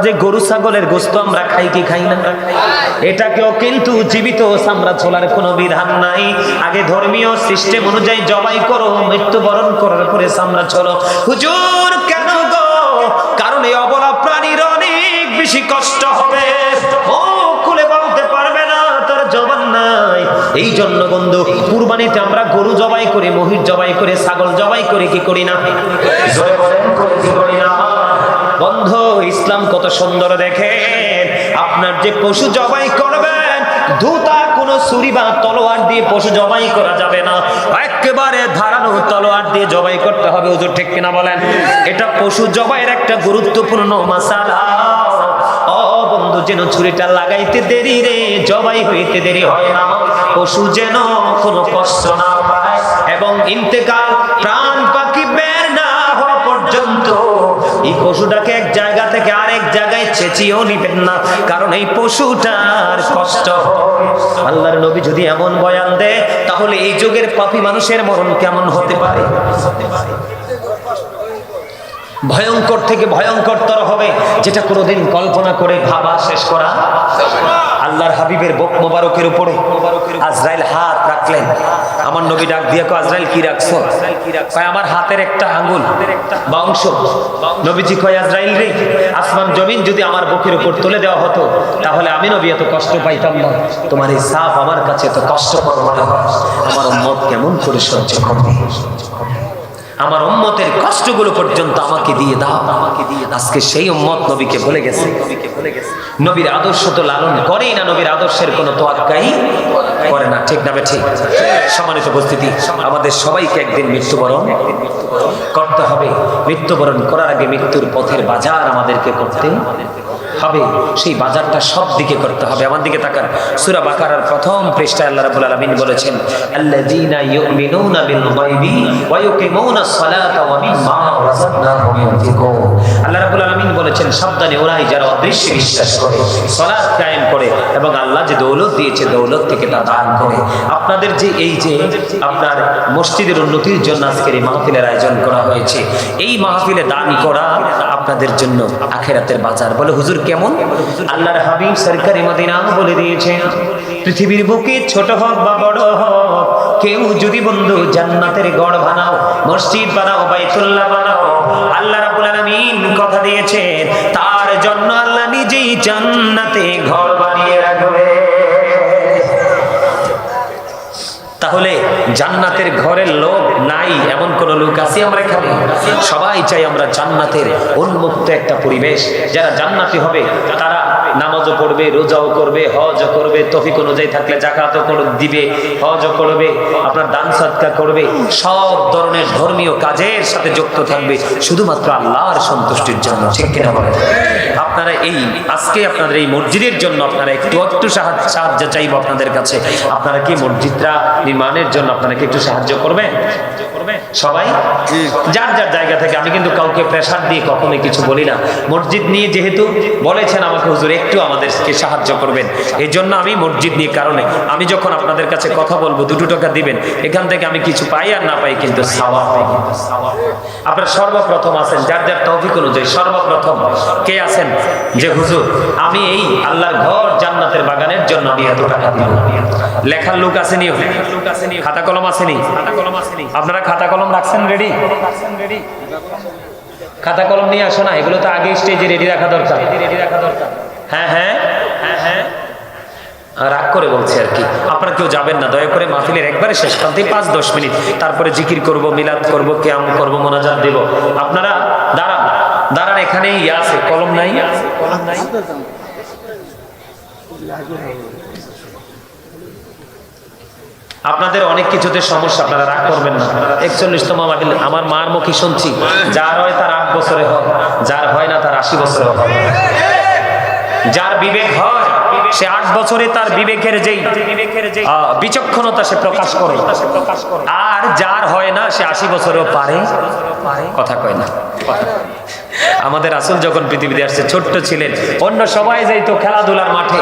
যে গরু ছাগলের গোশত আমরা খাই কি খাই না, এটাকেও কিন্তু জীবিত চামড়া ছোলার কোনো বিধান নাই। আগে ধর্মীয় সিস্টেম অনুযায়ী জবাই করো, মৃত্যুবরণ করার পরে চামড়া ছোলো। হুজুর কেন গো? কারণ এই অবলা প্রাণীর অনেক বেশি কষ্ট হবে, ও খুলে বলতে পারবে না, তার জবান নাই। এই জন্য বন্ধু, কুরবানিতে আমরা গরু জবাই করি, মহিষ জবাই করে, ছাগল জবাই করে, কি করি না? জোরে বলেন, কি করি না? বন্ধু, ইসলাম কত সুন্দর দেখেন। আপনার যে পশু জবাই করবেন, ধুতা কোনো ছুরি বা তলোয়ার দিয়ে পশু জবাই করা যাবে না, একেবারে ধারালো তলোয়ার দিয়ে জবাই করতে হবে। হুজুর ঠিক কিনা বলেন? এটা পশু জবাইয়ের একটা গুরুত্বপূর্ণ মাসালা। ও বন্ধু, যেন ছুরিটা লাগাইতে দেরি রে, জবাই হইতে দেরি হয় না, পশু যেন কোনো কষ্ট না পায়, এবং ইন্তেকাল প্রাণ পাখি বের না হওয়া পর্যন্ত এই পশুটাকে এক জায়গা থেকে আরেক জায়গায় চেঁচিয়েও নিবেন না, কারণ এই পশুটার কষ্ট হয়। আল্লাহর নবী যদি এমন বয়ান দেয়, তাহলে এই যুগের পাপী মানুষের মরণ কেমন হতে পারে? ভয়ঙ্কর থেকে ভয়ঙ্করতর হবে, যেটা কোনোদিন কল্পনা করে ভাবা শেষ করা। আল্লাহর হাবিবের বুক মোবারকের উপরে আজরাইল হাত রাখলেন। আমার নবী ডাক দিয়ে কয়, আজরাইল কি রাখছো? কয়, আমার হাতের একটা আঙ্গুল বা অংশ। নবীজি কয়, আজরাইল রে, আসমান জমিন যদি আমার বুকের উপর তুলে দেওয়া হতো, তাহলে আমি নবী এত কষ্ট পাইতাম না। তোমার এই সাপ আমার কাছে এত কষ্টকর মনে হয়, আমার উম্মত কেমন করে সহ্য করবে? আমার উম্মতের কষ্টগুলো পর্যন্ত আমাকে দিয়ে দাও। আজকে সেই উম্মত নবীকে ভুলে গেছে। নবীর আদর্শ তো লালন করেই না, নবীর আদর্শের কোনো তোয়াক্কাই করে না। ঠিক না ঠিক? সম্মানিত উপস্থিতি, আমাদের সবাইকে একদিন মৃত্যুবরণ করতে হবে। মৃত্যুবরণ করার আগে মৃত্যুর পথের বাজার আমাদেরকে করতে হবে। সেই বাজারটা সব দিকে করতে হবে। আমার দিকে তাকান, সূরা বাকারার প্রথম পৃষ্ঠায় আল্লাহ রাব্বুল আলামিন বলেছেন, আল্লাযীনা ইউমিনুনা বিল গায়বি ওয়া ইউকিমুনাস সালাতা ওয়া মিম্মা রাযাকনাহুম ইউনফিকুন। আল্লাহ রাব্বুল আলামিন বলেছেন, সাবধানে ওরাই যারা অদৃশ্যে বিশ্বাস করে, সালাত কায়েম করে, এবং আল্লাহ যে দৌলত দিয়েছে দৌলত থেকে তা দান করে। আপনাদের যে এই যে আপনার মসজিদের উন্নতির জন্য আজকের এই মাহফিলের আয়োজন করা হয়েছে, এই মাহফিলে দান করা আপনাদের জন্য আখিরাতের বাজার। বলে হুজুর কেমন? আল্লাহর হাবিব সরকারে মদিনা বলে দিয়েছেন, পৃথিবীর বুকে ছোট হোক বা বড় হোক, কেউ যদি বন্ধু জান্নাতের গড় বানাও, মসজিদ বানাও, বাইতুল্লাহ বানাও, আল্লাহ রাব্বুল আলামিন কথা দিয়েছেন, তার জন্য আল্লাহ নিজেই জান্নাতে ঘর বানিয়ে রাখবে। তাহলে জান্নাতের ঘরের লোক নাই এমন কোন লোক আছে আমরা এখানে? সবাই চাই আমরা জান্নাতের উন্মুক্ত একটা পরিবেশ। যারা জান্নাতি হবে তারা নামাজও পড়বে, রোজাও করবে, হজও করবে, তৌফিক অনুযায়ী থাকলে যাকাতও দিবে, হজও করবে, আপনার দান সাদকা করবে, সব ধরনের ধর্মীয় কাজের সাথে যুক্ত থাকবে, শুধুমাত্র আল্লাহর সন্তুষ্টির জন্য। ঠিক কিনা বলেন? আপনারা এই আজকে আপনাদের এই মসজিদের জন্য আপনারা একটু সাহায্য চাইব আপনাদের কাছে। আপনারা কি মসজিদটা নির্মাণের জন্য আপনারা কি একটু সাহায্য করবেন? সবাই যার যার জায়গা থেকে। আমি কিন্তু কাউকে প্রেসার দিয়ে কখনোই কিছু বলি না। মসজিদ নিয়ে যেহেতু বলেছেন আমাকে হুজুর একটু আমাদেরকে সাহায্য করবেন, এই জন্য আমি মসজিদ নিয়ে কারণে আমি যখন আপনাদের কাছে কথা বলবো 2 টাকা দিবেন, এখান থেকে আমি কিছু পাই আর না পাই কিন্তু সওয়াব পাই। আপনারা সর্বপ্রথম আছেন যার যার তৌফিক অনুযায়ী, সর্বপ্রথম কে আছেন যে হুজুর আমি এই আল্লাহর ঘর জান্নাতের বাগানের জন্য আমি এত টাকা দিব? লেখার লোক আসেনি? খাতা কলম আসেনি? আপনারা খাতা কলম রাখছেন রেডি? খাতা কলম নিয়ে আসো না, এগুলো তো আগে স্টেজে রেডি রাখা দরকার। হ্যাঁ হ্যাঁ হ্যাঁ হ্যাঁ, রাগ করে বলছি আর কি। আপনারা কেউ যাবেন না, দয়া করে মাহফিলের একবারে শেষ প্রান্তে 5-10 মিনিট, তারপরে জিকির করব, মিলাদ করব, কিয়াম করব, মোনাজাত দেব। আপনারা দাঁড়ান দাঁড়ান, এখানেই আছে, কলম নাই? কলম নাই? আপনাদের অনেক কিছুতে সমস্যা, আপনারা রাগ করবেন না। 41তম মাহফিল, আমার মার মুখে শুনছি, যার হয় তার 8 বছরে হয়, যার হয় না তার 80 বছরে হয়। যার বিবেক হয় সে 8 বছরে তার বিবেকের যেই বিচক্ষণতা সে প্রকাশ করে, আর যার হয় না সে 80 বছরেও পারে। কথা কয় না? আমাদের রাসূল যখন পৃথিবীতে আসছে ছোট্ট ছিলেন, অন্য সবাই যাইতো খেলাধুলার মাঠে,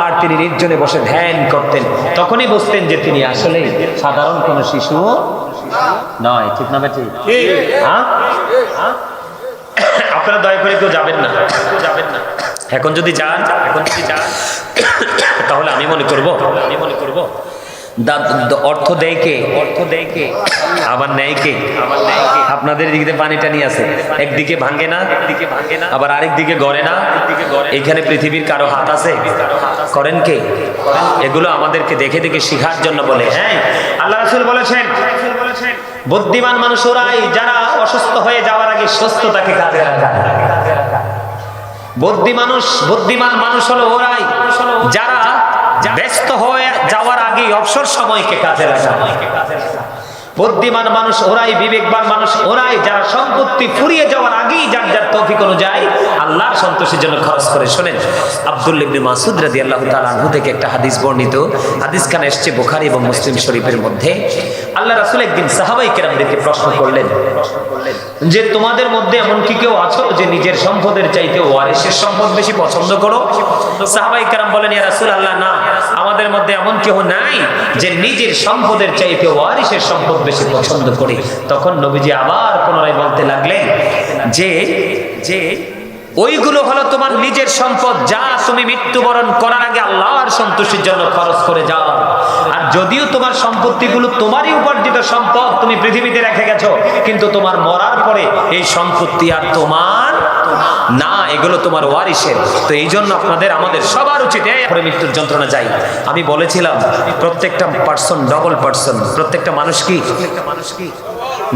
আর তিনি নির্জনে বসে ধ্যান করতেন। তখনই বুঝতেন যে তিনি আসলে সাধারণ কোন শিশু নয়। ঠিক না ঠিক? আপনারা দয়া করে কেউ যাবেন না। এখন যদি যান তাহলে আমি মনে করব অর্থ দেয় কে আবার নেয় কে? আপনাদের দিকে পানি টানি আছে, একদিকে ভাঙে না আবার আরেক দিকে গড়ে না। এখানে পৃথিবীর কারো হাত আছে? করেন কে? এগুলো আমাদেরকে দেখে দেখে শিখার জন্য বলে। হ্যাঁ, আল্লাহ রাসূল বলেছেন বুদ্ধিমান মানুষ ওরাই যারা অসুস্থ হয়ে যাওয়ার আগে সুস্থতাকে কাজে লাগায়। বুদ্ধিমান মানুষ হলো ওরাই যারা ব্যস্ত হয়ে যাওয়ার আগে অবসর সময়কে কাজে লাগায়। বুদ্ধিমান মানুষ ওরাই, বিবেকবান মানুষ ওরাই যারা সম্পত্তি ফুরিয়ে যাওয়ার আগেই যার যার তৌফিক অনুযায়ী আল্লাহর সন্তোষের জন্য খরচ করে। শোনেন, আব্দুল্লাহ ইবনে মাসউদ রাদিয়াল্লাহু তাআলা আনহু থেকে একটা হাদিস বর্ণিত। হাদিসখানা এসেছে বুখারী এবং মুসলিম শরীফের মধ্যে। আল্লাহ রাসূল একদিন সাহাবায়ে কেরামদেরকে প্রশ্ন করলেন যে তোমাদের মধ্যে এমন কি কেউ আছো যে নিজের সম্পদের চাইতে ওয়ারিসের সম্পদ বেশি পছন্দ করো? সাহাবায়ে কেরাম বলেন, ইয়া রাসূলুল্লাহ, না, আমাদের মধ্যে এমন কেউ নাই যে নিজের সম্পদের চাইতে ওয়ারিসের সম্পদ বেশি পছন্দ করে। তখন নবীজি আবার পুনরায় বলতে লাগলেন যে ওইগুলো হলো তোমার নিজের সম্পদ যা তুমি মৃত্যুবরণ করার আগে আল্লাহর সন্তুষ্টির জন্য খরচ করে যাও। আর যদিও তোমার সম্পত্তিগুলো তোমারই উপার্জিত সম্পদ, তুমি পৃথিবীতে রেখে গেছো, কিন্তু তোমার মরার পরে এই সম্পত্তি আর তোমার না, এগুলো তোমার ওয়ারিসের। তো এই জন্য আমাদের সবার উচিত পরে মৃত্যুর যন্ত্রণা যাই। আমি বলেছিলাম প্রত্যেকটা পার্সন ডবল পার্সন, প্রত্যেকটা মানুষ কি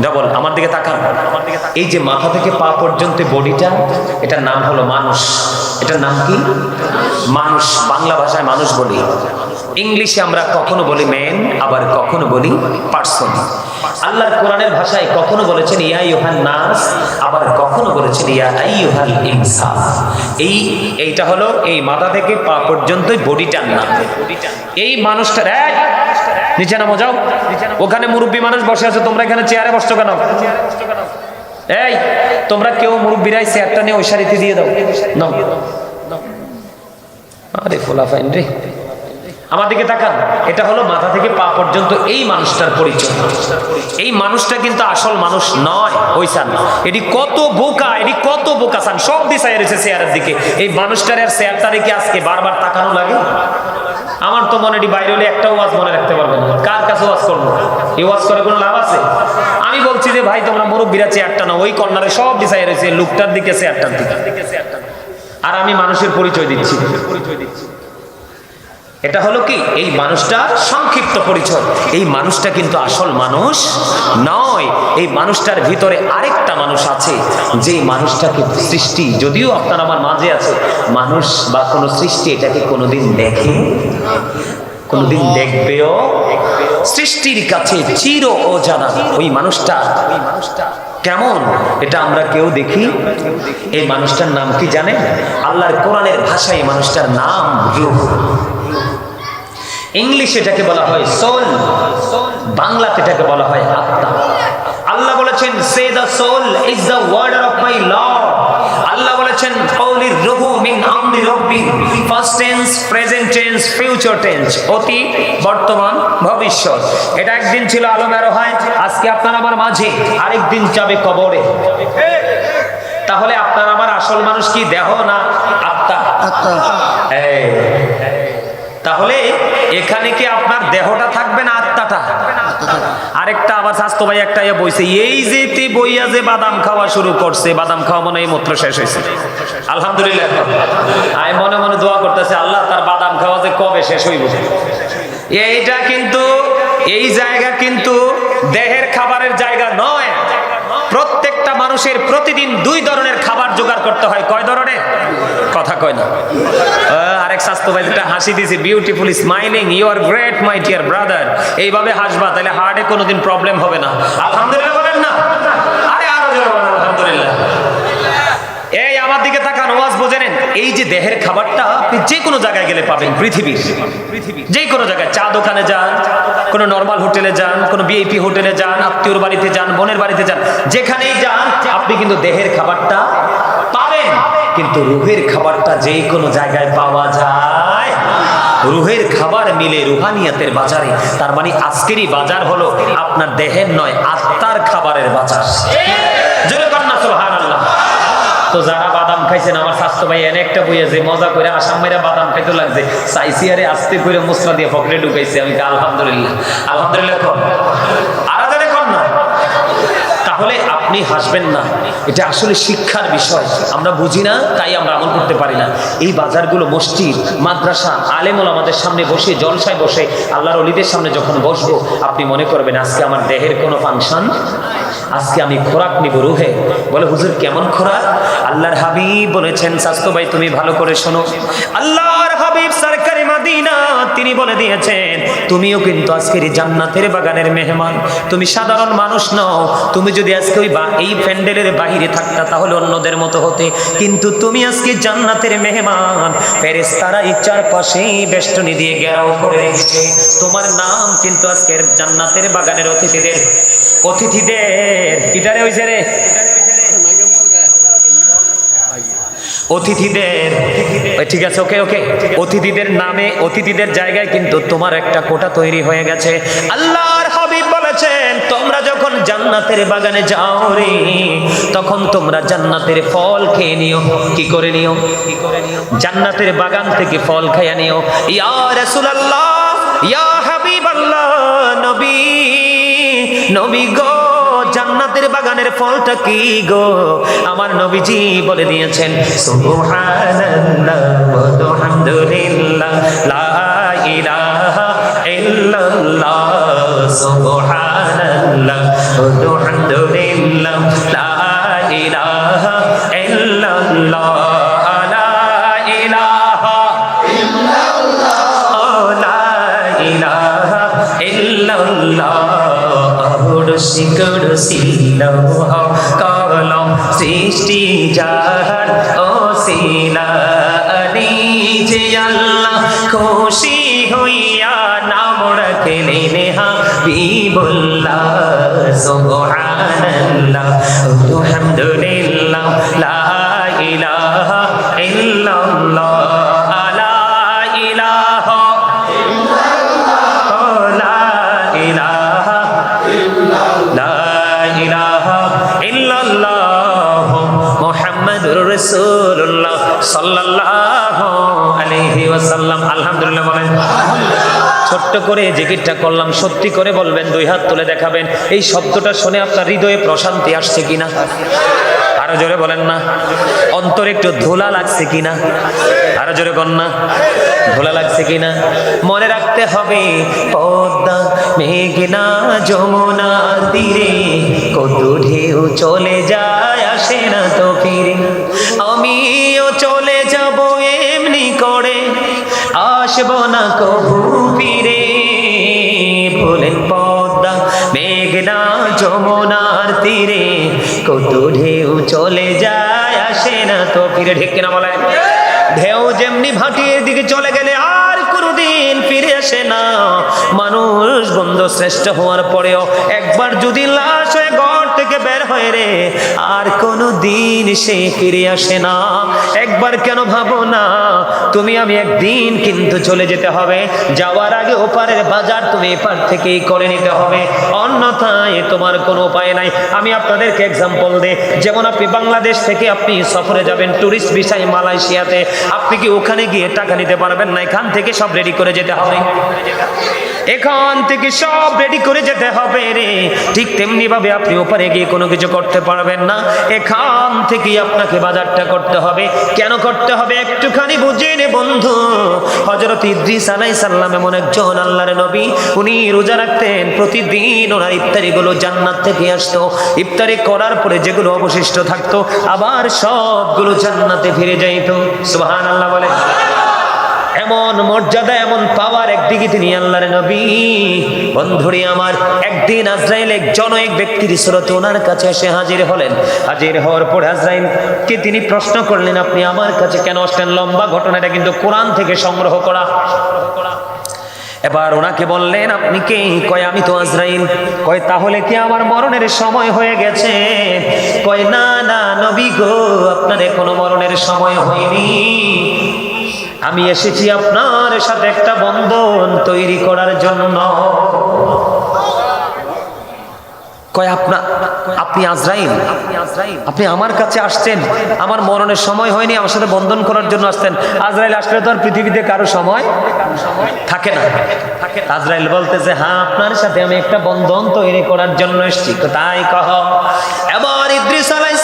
ডবল। আমার দিকে তাকান, এই যে মাথা থেকে পা পর্যন্ত বডিটা, এটার নাম হলো মানুষ। এটার নাম কি? মানুষ। বাংলা ভাষায় মানুষ বলি, ইংলিশে আমরা কখনো বলি ম্যান, আবার কখনো বলি পার্সন। আল্লাহর কোরআনের ভাষায় কখনো বলেছেন ইয়া আইয়ুহান নাস, আবার কখনো বলেছেন ইয়া আইয়ুহাল ইনসান। এইটা হলো এই মাথা থেকে পা পর্যন্তই বডিটার নাম। এই মানুষটার নিচে নামো, যাও। ওখানে মুরব্বী মানুষ বসে আছে, তোমরা এখানে চেয়ারে বসছো কেন? এই তোমরা কেউ মুরব্বীরাই চেয়ারটা নিয়ে ওই সারিতে দিয়ে দাও। আরে ফোলা ফাইন রে, আমার দিকে তাকান। এটা হলো মাথা থেকে পা পর্যন্ত এই মানুষটার পরিচয়। এই মানুষটা কিন্তু আসল মানুষ নয়। ওইসান এটি কত বোকা সান, সব দিশায় রয়েছে চেয়ারের দিকে। এই মানুষটার আর চেয়ারটা রেখে আজকে বারবার তাকানো লাগে। আমার তো মনে এটি বাইরে হলে একটা ওয়াজ মনে রাখতে পারবে না। কার কাছে ওয়াজ করবো? এই ওয়াজ করে কোনো লাভ আছে? আমি বলছি যে ভাই তোমরা মুরব্বীরা চেয়ারটা না, ওই কর্নারে সব দিশায় রয়েছে, লোকটার দিকে চেয়ারটার দিকে। আর আমি মানুষের পরিচয় দিচ্ছি। এটা হলো কি এই মানুষটার সংক্ষিপ্ত পরিচয়। এই মানুষটা কিন্তু আসল মানুষ নয়। এই মানুষটার ভিতরে আরেকটা মানুষ আছে, যে মানুষটাকে সৃষ্টি, যদিও আপনার আমার মাঝে আছে, মানুষ বা কোনো সৃষ্টি এটাকে কোনোদিন দেখে, কোনোদিন দেখবেও, সৃষ্টির কাছে চির অজানা। ওই মানুষটা কেমন এটা আমরা কেউ দেখি। এই মানুষটার নাম কি জানেন? আল্লাহর কোরআনের ভাষায় এই মানুষটার নাম রূহ। ইংলিশে এটাকে বলা হয় সোল, বাংলাতে এটাকে বলা হয় আত্মা। আল্লাহ বলেছেন সে the soul is the order of my Lord. আল্লাহ বলেছেন কওলি রূহু মিন আমরি রাব্বি, first tense, present tense, future tense, অতীত, বর্তমান, ভবিষ্যৎ। এটা একদিন ছিল আলমে আরোহায়, আজকে আপনার আমার মাঝে, আরেকদিন যাবে কবরে। তাহলে আপনার আমার আসল মানুষ কি দেহ না আত্মা? তাহলে এখানে কি আপনার দেহটা থাকবে না আত্মাটা? আরেকটা আবার স্বাস্থ্য ভাই একটা বইছে, এই যে বইয়া যে বাদাম খাওয়া শুরু করছে, বাদাম খাওয়া মনে এই মাত্র শেষ হয়েছে। আলহামদুলিল্লাহ, আমি মনে মনে দোয়া করতেছি আল্লাহ তার বাদাম খাওয়া যে কবে শেষ হইব। এইটা কিন্তু এই জায়গা কিন্তু দেহের খাবারের জায়গা নয়। প্রত্যেকটা মানুষের প্রতিদিন 2 ধরনের খাবার জোগাড় করতে হয়। কয় ধরনের? কথা কয় না। আরেক স্বাস্থ্য ভাই যেটা হাসি দিয়েছে, beautiful smiling, you are great my dear brother. এইভাবে হাসবা, তাহলে হার্টে কোনোদিন প্রবলেম হবে না। আলহামদুলিল্লাহ বলেন না? আরে আরো জোরে বলেন আলহামদুলিল্লাহ। এই আমার দিকে তাকান, ওয়াজ বোঝেন। এই যে দেহের খাবারটা আপনি যে কোনো জায়গায় গেলে পাবেন, পৃথিবীর যে কোনো জায়গায়। চা দোকানে যান, কোনো নর্মাল হোটেলে যান, কোনো ভিআইপি হোটেলে যান, আত্মীয়র বাড়িতে যান, বোনের বাড়িতে যান, যেখানেই যান আপনি কিন্তু দেহের খাবারটা পাবেন। কিন্তু রুহের খাবারটা যে কোনো জায়গায় পাওয়া যায়। রুহের খাবার মিলে রুহানিয়াতের বাজারে। তার মানে আজকেরই বাজার হলো আপনার দেহের নয়, আত্মার খাবারের বাজার। জোরে বলেন না সুবহানাল্লাহ। তো যারা বাদাম খাইছেন আমার স্বাস্থ্য ভাই এনে একটা বইয়া যে মজা করে আসাম মেরা বাদাম খাইতে লাগছে চাইছি আরে আস্তে করে মশলা দিয়ে পকেটে ঢুকাইছে আমি আলহামদুলিল্লাহ আলহামদুলিল্লাহ কর আরাধনে কর না। তাহলে আপনি হাসবেন না, এটা আসলে শিক্ষার বিষয়। আমরা বুঝি না তাই আমরা আমল করতে পারি না। এই বাজারগুলো মসজিদ, মাদ্রাসা, আলেমুল আমাদের সামনে বসে জলসায় বসে আল্লাহর ওলিদের সামনে যখন বসবো আপনি মনে করবেন আজকে আমার দেহের কোনো ফাংশন, আজকে আমি খোরাক নিব রুহে। বলে হুজুর কেমন খোরাক? আল্লাহর হাবিব বলেছেন, স্বাস্থ্য ভাই তুমি ভালো করে শোনো, আল্লাহর হাবিব সরকারে মদিনা তিনি বলে দিয়েছেন তুমিও কিন্তু আজকের জান্নাতের বাগানের মেহমান। তুমি সাধারণ মানুষ নও, তুমি যদি আজকে ওই এই প্যান্ডেলের বাহিরে থাকতা তাহলে অন্যদের মতো হতে, কিন্তু তুমি আজকে জান্নাতের মেহমান। ফেরেশতারা এই চারপাশে বেষ্টনী দিয়ে ঘেরাও করে রেখেছে, তোমার নাম কিন্তু আজকের জান্নাতের বাগানের অতিথিদের কিটারে হইছে রে অতিথিদের, ঠিক আছে ওকে ওকে, অতিথিদের নামে অতিথিদের জায়গায় কিন্তু তোমার একটা কোটা তৈরি হয়ে গেছে। আল্লাহর হাবিব বলেছেন তোমরা যখন জান্নাতের বাগানে যাও রে তখন তোমরা জান্নাতের ফল খেয়ে নিও। কি করে নিও? জান্নাতের বাগান থেকে ফল খেয়ে নিও। ইয়া রাসূলুল্লাহ, ইয়া হাবিবাল্লাহ, নবী নবী গো জান্নাতের বাগানের ফলটা কি গো? আমার নবীজি বলে দিয়েছেন সুবহানাল্লাহ ওয়া হামদুলিল্লাহ লা ইলাহা ইল্লাল্লাহ, সুবহানাল্লাহ ওয়া হামদুলিল্লাহ লা ইলাহা ইল্লাল্লাহ, লা ইলাহা ইল্লাল্লাহ, লা ইলাহা ইল্লাল্লাহ। কলম সৃষ্টি যার ওসিলা যে আল্লাহ খুশি হইয়া নাম রাখলেন হাবিবুল্লাহ। সুবহানাল্লাহ আলহামদুলিল্লাহ লা ইলাহা ইল্লাল্লাহ, লা ইলাহা মুহাম্মাদুর রাসূলুল্লাহ সাল্লাল্লাহু আলাইহি ওয়াসাল্লাম। আলহামদুলিল্লাহ বলেন। ছোট্ট করে জিকিরটা করলাম, সত্যি করে বলবেন, দুই হাত তুলে দেখাবেন এই শব্দটা শুনে আপনার হৃদয়ে প্রশান্তি আসছে কিনা? আরো জোরে বলেন না। অন্তরে একটু ধুলা লাগছে কিনা? আরো জোরে বল না। ধুলা লাগছে কিনা? মনে রাখতে হবে পদ্মা মেঘনা যমুনা তীরে কত ঢেউ চলে যায় আসে না তো ফিরে, আমিও চলে যাব এমনি করে আসবো না কবু ফিরে। বলেন পদ্মা মেঘনা যমুনার তীরে কত ঢেউ চলে যায় আসে না তো ফিরে। ঠিক কিনা বলেন? ঢেউ যেমনি ভাটির দিকে চলে গেলে আর কোনোদিন ফিরে আসে না। মানুষ বন্ধু শ্রেষ্ঠ হওয়ার পরেও একবার যদি লাশ হয়ে ঘর থেকে বের হয় রে আর কোনো দিন সে ফিরে আসে না। একবার কেন ভাবো না তুমি আমি একদিন কিন্তু চলে যেতে হবে, যাওয়ার আগে ওপারের বাজার তুমি এপার থেকেই করে নিতে হবে, অন্যথায় তোমার কোনো উপায় নাই। আমি আপনাদেরকে এক্সাম্পল দিই, যেমন আপনি বাংলাদেশ থেকে আপনি সফরে যাবেন টুরিস্ট ভিসায় মালয়েশিয়াতে, আপনি কি ওখানে গিয়ে টাকা নিতে পারবেন না? এখান থেকে সব রেডি করে যেতে হবে, এখান থেকে সব রেডি করে যেতে হবে রে। ঠিক তেমনি ভাবে আপনি ওপারে গিয়ে কোনো কিছু করতে পারবেন না, এখান থেকে আপনাকে বাজারটা করতে হবে। কেন করতে হবে একটুখানি বুঝে নে বন্ধু। হযরত ইদ্রিস আলাইহিস সালাম এমন একজন আল্লাহর নবী, উনি রোজা রাখতেন, প্রতিদিন ওনার ইফতারিগুলো জান্নাত থেকে আসতো। ইফতারি করার পরে যেগুলো অবশিষ্ট থাকতো আবার সবগুলো জান্নাতে ফিরে যাইতো। সুবহানাল্লাহ বলে। এমন মর্যাদা, এমন পাওয়ার একদিকে তিনি আল্লাহর নবী। বন্ধুরে আমার, একদিন আজরাইল একজন এক ব্যক্তির সুরতে ওনার কাছে এসে হাজির হলেন। হাজির হওয়ার পর আজরাইলকে তিনি প্রশ্ন করলেন আপনি আমার কাছে কেন আসলেন? লম্বা ঘটনাটা কিন্তু কোরআন থেকে সংগ্রহ করা। এবার ওনাকে বললেন আপনি কে? কয় আমি তো আজরাইল। কয় তাহলে কি আমার মরণের সময় হয়ে গেছে? কয় না না নবী গো, আপনার এখনো মরণের সময় হয়নি, আমি এসেছি আপনার সাথে একটা বন্ধন তৈরি করার জন্য। কয় আপনি আজরাইল, আপনি আমার কাছে আসছেন, আমার মরণের সময় হয়নি, আমার সাথে বন্ধন করার জন্য আসছেন। আজরাইল আসলে তো আর পৃথিবীতে কারো সময় থাকে না। আজরাইল বলতেছে, হ্যাঁ আপনার সাথে আমি একটা বন্ধন তৈরি করার জন্য এসেছি। তাই কহ। এবার ইদ্রিস আলাইহিস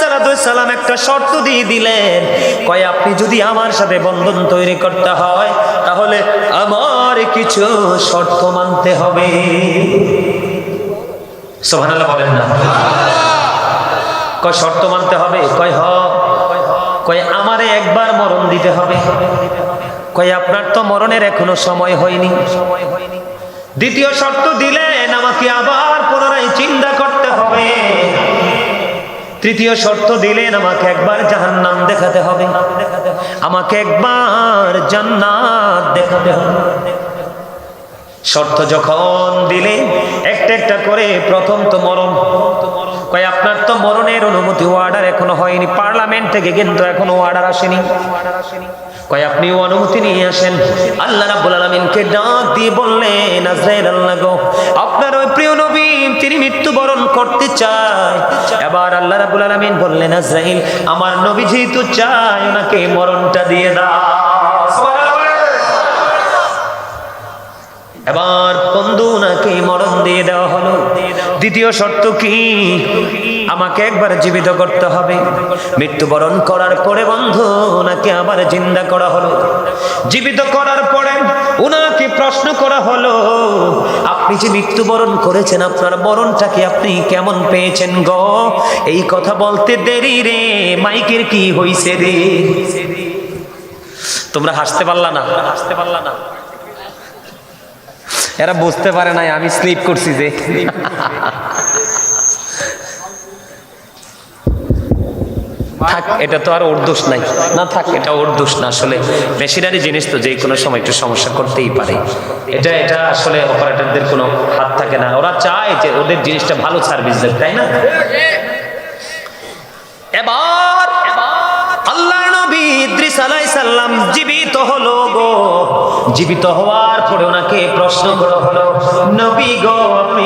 সালাম একটা শর্ত দিয়ে দিলেন, কয় আপনি যদি আমার সাথে বন্ধন তৈরি করতে হয় তাহলে আমার কিছু শর্ত মানতে হবে। সুবহানাল্লাহ বলেন না। কয় শর্ত মানতে হবে? কয় আমারে একবার মরণ দিতে হবে। কয় আপনার তো মরণের এখনো সময় হয়নি। দ্বিতীয় শর্ত দিলেন, আমাকে আবার পুনরায় চিন্তা করতে হবে। তৃতীয় শর্ত দিলেন, আমাকে একবার জাহান্নাম দেখাতে হবে, আমাকে একবার জান্নাত দেখাতে হবে। শর্ত যখন দিলে একটা একটা করে, প্রথম তো মরণ। কয় আপনার তো মরণের অনুমতি অর্ডার এখনো হয়নি, পার্লামেন্ট থেকে কিন্তু এখনো অর্ডার আসেনি। কয় আপনি অনুমতি নিয়ে আসেন। আল্লাহ রাব্বুল আলামিনকে ডাক দিয়ে বললেন, আজরাইল আল্লাহ গো, আপনার ওই প্রিয় নবী তিনি মৃত্যুবরণ করতে চায়। এবার আল্লাহ রাব্বুল আলামিন বললেন, আজরাইল আমার নবী যেহেতু চায়, ওনাকে মরণটা দিয়ে দাও। এবার বন্ধু ওনাকে মরণ দিয়ে দেওয়া হলো। দ্বিতীয় শর্ত কি? আমাকে একবার জীবিত করতে হবে। মৃত্যুবরণ করার পরে বন্ধু ওনাকে আবার জিন্দা করা হলো। জীবিত করার পরে ওনাকে প্রশ্ন করা হলো, আপনি যে মৃত্যুবরণ করেছেন আপনার মরণটাকে আপনি কেমন পেয়েছেন গো? এই কথা বলতে দেরি রে, মাইকের কি হইছে রে? তোমরা হাসতে পারলা না? এরা বুঝতে পারে নাই আমি স্লিপ করছি যে। থাক, এটা তো আর ওর দোষ নাই। না থাক, এটা ওর দোষ না। আসলে মেশিনারি জিনিস তো যে কোনো সময় একটু সমস্যা করতেই পারে। এটা আসলে অপারেটরদের কোনো হাত থাকে না। ওরা চায় যে ওদের জিনিসটা ভালো সার্ভিস দেয়, তাই না? এবার আল্লাহর নবী ইদ্রিস আলাইহিস সালাম জীবিত হলো গো। জীবিত হওয়ার পরে ওনাকে প্রশ্ন করা হলো, নবী গো আপনি